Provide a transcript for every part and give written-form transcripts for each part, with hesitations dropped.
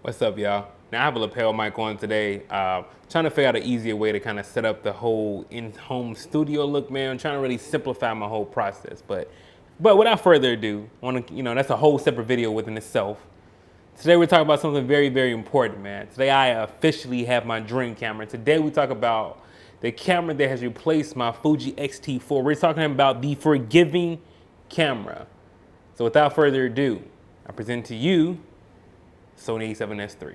What's up, y'all? Now I have a lapel mic on today. Trying to figure out an easier way to kind of set up the whole in-home studio look, man. I'm trying to really simplify my whole process. But without further ado, that's a whole separate video within itself. Today we're talking about something very, very important, man. Today I officially have my dream camera. Today we talk about the camera that has replaced my Fuji X-T4. We're talking about the forgiving camera. So without further ado, I present to you Sony A7S III.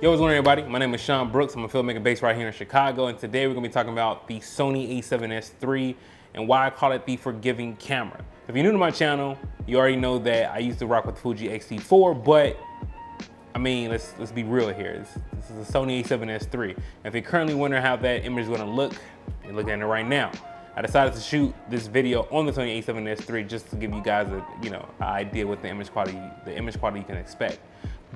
Yo, what's going on, everybody? My name is Sean Brooks. I'm a filmmaker based right here in Chicago, and today we're gonna be talking about the Sony A7S III and why I call it the forgiving camera. If you're new to my channel, you already know that I used to rock with the Fuji X-T4, but I mean, let's be real here. This is the Sony A7S III. And if you're currently wondering how that image is gonna look, you're looking at it right now. I decided to shoot this video on the Sony A7S III just to give you guys an idea what the image quality you can expect.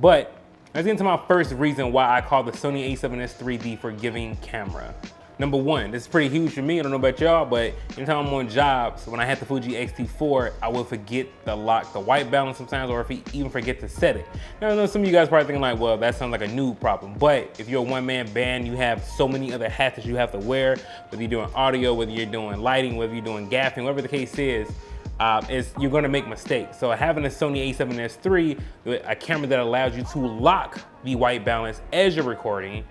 But let's get into my first reason why I call the Sony A7S III the forgiving camera. Number one, this is pretty huge for me. I don't know about y'all, but anytime I'm on jobs, when I had the Fuji X-T4, I will forget to lock the white balance sometimes, or even forget to set it. Now, I know some of you guys probably thinking like, well, that sounds like a noob problem. But if you're a one-man band, you have so many other hats that you have to wear, whether you're doing audio, whether you're doing lighting, whether you're doing gaffing, whatever the case is you're gonna make mistakes. So having a Sony A7S III, a camera that allows you to lock the white balance as you're recording,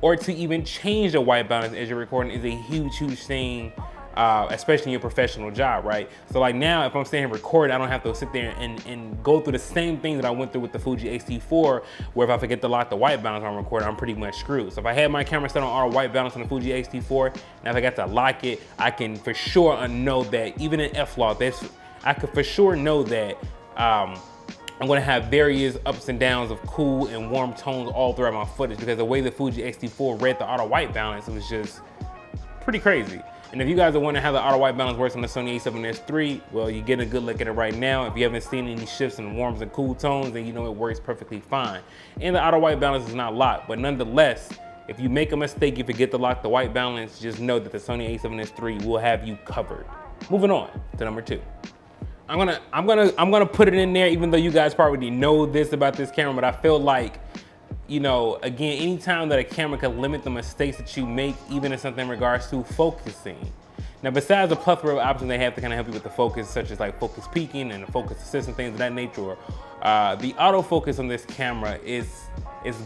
or to even change the white balance as you're recording, is a huge, huge thing, especially in your professional job, right? So like now, if I'm staying here recording, I don't have to sit there and go through the same thing that I went through with the Fuji X-T4, where if I forget to lock the white balance when I'm recording, I'm pretty much screwed. So if I had my camera set on auto white balance on the Fuji X-T4, and if I got to lock it, I can for sure know that even in F-Log, I could for sure know that I'm gonna have various ups and downs of cool and warm tones all throughout my footage, because the way the Fuji X-T4 read the auto white balance, it was just pretty crazy. And if you guys are wondering how the auto white balance works on the Sony A7S III, well, you're getting a good look at it right now. If you haven't seen any shifts in warms and cool tones, then you know it works perfectly fine. And the auto white balance is not locked, but nonetheless, if you make a mistake, you forget to lock the white balance, just know that the Sony A7S III will have you covered. Moving on to number two. I'm gonna put it in there, even though you guys probably know this about this camera, but I feel like, again, anytime that a camera can limit the mistakes that you make, even in something in regards to focusing. Now, besides the plethora of options they have to kind of help you with the focus, such as like focus peaking and the focus assist and things of that nature, the autofocus on this camera is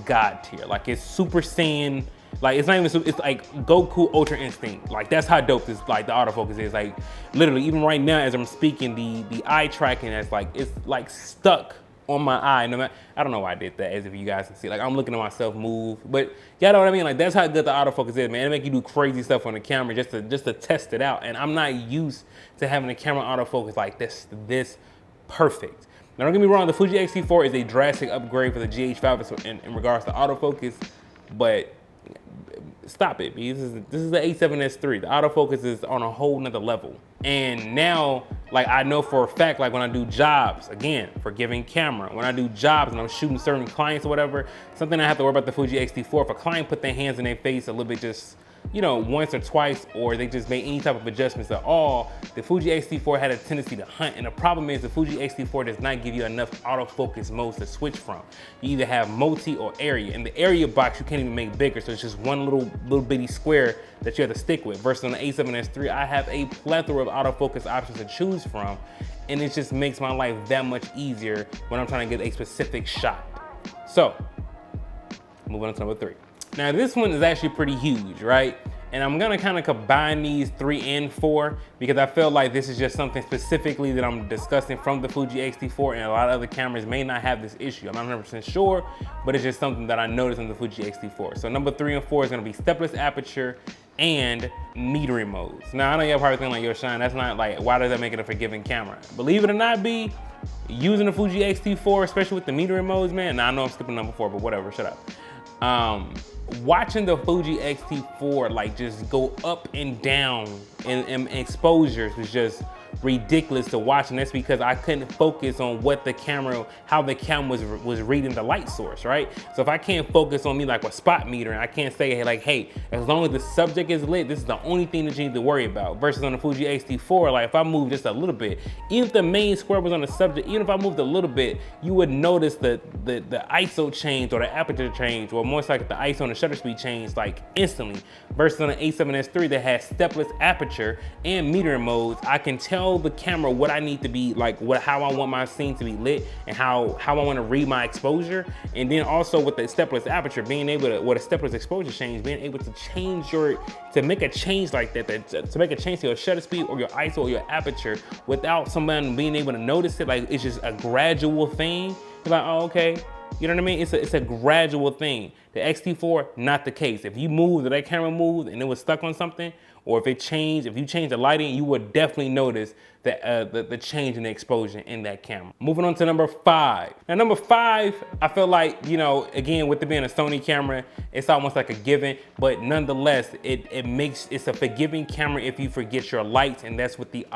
God tier. Like, it's Super Saiyan. Like, it's not even, it's like Goku Ultra Instinct. Like, that's how dope this, like, the autofocus is. Like, literally, even right now as I'm speaking, the eye tracking is like, it's like stuck on my eye. No matter, I don't know why I did that, as if you guys can see. Like, I'm looking at myself move, but y'all know what I mean? Like, that's how good the autofocus is, man. It make you do crazy stuff on the camera just to test it out. And I'm not used to having a camera autofocus like this perfect. Now, don't get me wrong, the Fuji X-T4 is a drastic upgrade for the GH5 in regards to autofocus, but stop it, this is the A7S III. The autofocus is on a whole nother level. And now, like, I know for a fact, like when I do jobs, again, forgiving camera, when I do jobs and I'm shooting certain clients or whatever, something I have to worry about the Fuji X-T4, if a client put their hands in their face a little bit just, once or twice, or they just made any type of adjustments at all, the Fuji X-T4 had a tendency to hunt. And the problem is the Fuji X-T4 does not give you enough autofocus modes to switch from. You either have multi or area. And the area box you can't even make bigger, so it's just one little bitty square that you have to stick with. Versus on the A7S III, I have a plethora of autofocus options to choose from, and it just makes my life that much easier when I'm trying to get a specific shot. So, moving on to number three. Now, this one is actually pretty huge, right? And I'm gonna kind of combine these 3 and 4 because I feel like this is just something specifically that I'm discussing from the Fuji X-T4, and a lot of other cameras may not have this issue. I'm not 100% sure, but it's just something that I noticed on the Fuji X-T4. So number 3 and 4 is gonna be stepless aperture and metering modes. Now, I know y'all probably thinking like, yo, Sean, that's not like, why does that make it a forgiving camera? Believe it or not, B, using the Fuji X-T4, especially with the metering modes, man, now I know I'm skipping number 4, but whatever, shut up. Watching the Fuji X-T4 like just go up and down in exposures was just ridiculous to watch, and that's because I couldn't focus on what the camera, how the camera was reading the light source, right? So if I can't focus on me like a spot meter, and I can't say, hey, like, hey, as long as the subject is lit, this is the only thing that you need to worry about. Versus on the Fuji X-T4, like if I move just a little bit, even if the main square was on the subject, even if I moved a little bit, you would notice the ISO change or the aperture change, or more like the ISO and the shutter speed change like instantly. Versus on the A7S III that has stepless aperture and metering modes, I can tell the camera what I need to be, like how I want my scene to be lit and how I want to read my exposure. And then also with the stepless aperture, being able to, with a stepless exposure change, being able to change to make a change like that, to make a change to your shutter speed or your ISO or your aperture without someone being able to notice it. Like it's just a gradual thing. You're like, oh, okay. You know what I mean? It's a gradual thing. The X-T4, not the case. If you moved, or that camera moved and it was stuck on something, or if you change the lighting, you would definitely notice the change in the exposure in that camera. Moving on to number 5. Now number 5, I feel like, you know, again, with it being a Sony camera, it's almost like a given, but nonetheless, it's a forgiving camera if you forget your lights, and that's with the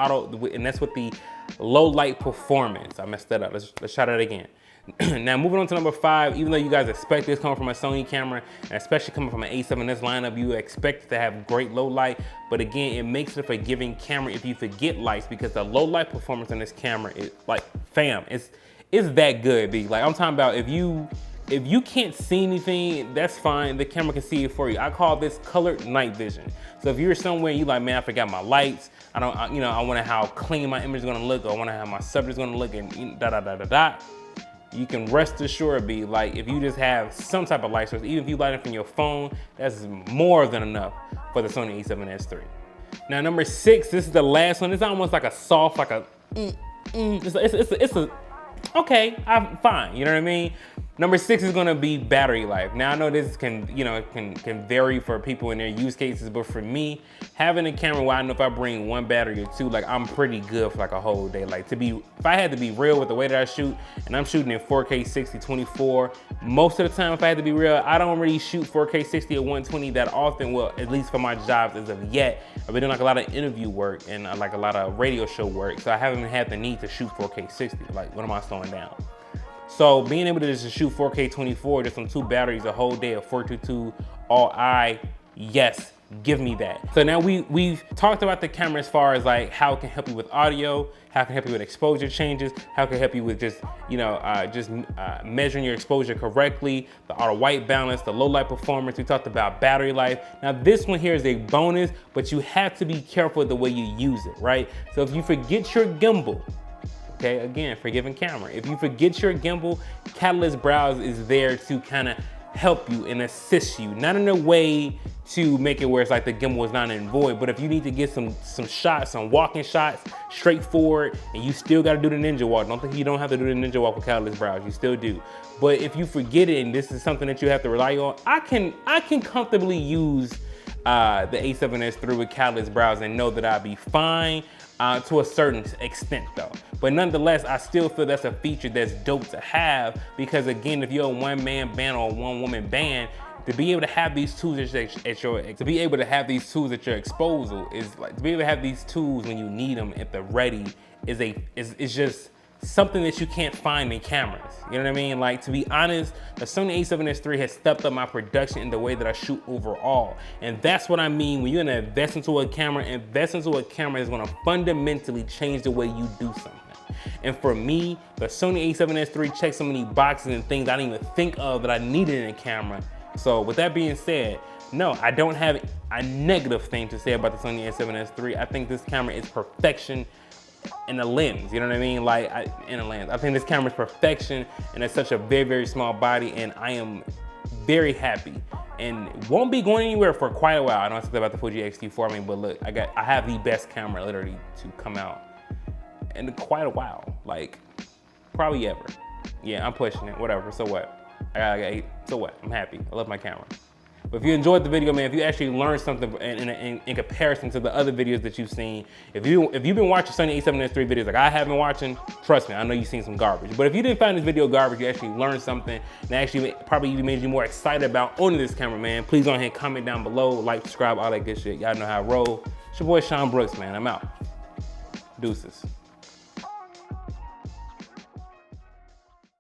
low light performance. I messed that up. Let's try that again. Now moving on to number 5, even though you guys expect this coming from a Sony camera, and especially coming from an A7S lineup, you expect it to have great low light, but again, it makes it a forgiving camera if you forget lights, because the low light performance on this camera is like, fam, it's that good, B. Like I'm talking about, if you can't see anything, that's fine, the camera can see it for you. I call this colored night vision. So if you're somewhere and you like, man, I forgot my lights, I wonder how clean my image is gonna look, or I wonder how my subject is gonna look, and you can rest assured, be like, if you just have some type of light source, even if you light it from your phone, that's more than enough for the Sony A7S III. Now number 6, this is the last one. It's almost like a soft, like a, it's a, okay, I'm fine, you know what I mean? Number 6 is gonna be battery life. Now I know this can vary for people in their use cases, but for me, having a camera where I know if I bring 1 battery or 2, like I'm pretty good for like a whole day. Like if I had to be real with the way that I shoot, and I'm shooting in 4K 60, 24, most of the time if I had to be real, I don't really shoot 4K 60 or 120 that often, well, at least for my jobs as of yet. I've been doing like a lot of interview work and like a lot of radio show work, so I haven't had the need to shoot 4K 60. Like, what am I slowing down? So being able to just shoot 4K 24 just on 2 batteries a whole day of 422 all eye, yes, give me that. So now we've talked about the camera as far as like how it can help you with audio, how it can help you with exposure changes, how it can help you with just, measuring your exposure correctly, the auto white balance, the low light performance. We talked about battery life. Now this one here is a bonus, but you have to be careful the way you use it, right? So if you forget your gimbal, okay, again, forgiving camera. If you forget your gimbal, Catalyst Browse is there to kind of help you and assist you. Not in a way to make it where it's like the gimbal is not in void, but if you need to get some shots, some walking shots, straightforward, and you still gotta do the ninja walk. Don't think you don't have to do the ninja walk with Catalyst Browse, you still do. But if you forget it and this is something that you have to rely on, I can comfortably use the A7S III with Catalyst Browse and know that I'll be fine. To a certain extent though. But nonetheless, I still feel that's a feature that's dope to have, because again, if you're a one-man band or a one-woman band, to be able to have these tools at your disposal is like, to be able to have these tools when you need them at the ready is just something that you can't find in cameras. You know what I mean? Like, to be honest, the Sony A7S III has stepped up my production in the way that I shoot overall. And that's what I mean when you're gonna invest into a camera is gonna fundamentally change the way you do something. And for me, the Sony A7S III checks so many boxes and things I didn't even think of that I needed in a camera. So with that being said, no, I don't have a negative thing to say about the Sony A7S III. I think this camera is perfection in a lens, you know what I mean? Like, in a lens. I think this camera is perfection, and it's such a very, very small body, and I am very happy. And won't be going anywhere for quite a while. I know I said about the Fuji X-T4, I mean, but look, I have the best camera literally to come out in quite a while. Like, probably ever. Yeah, I'm pushing it, whatever, so what? So what? I'm happy, I love my camera. But if you enjoyed the video, man, if you actually learned something in comparison to the other videos that you've seen, if you've been watching Sony A7S III videos like I have been watching, trust me, I know you've seen some garbage. But if you didn't find this video garbage, you actually learned something, and actually probably even made you more excited about owning this camera, man, please go ahead and comment down below, like, subscribe, all that good shit. Y'all know how I roll. It's your boy Sean Brooks, man. I'm out. Deuces.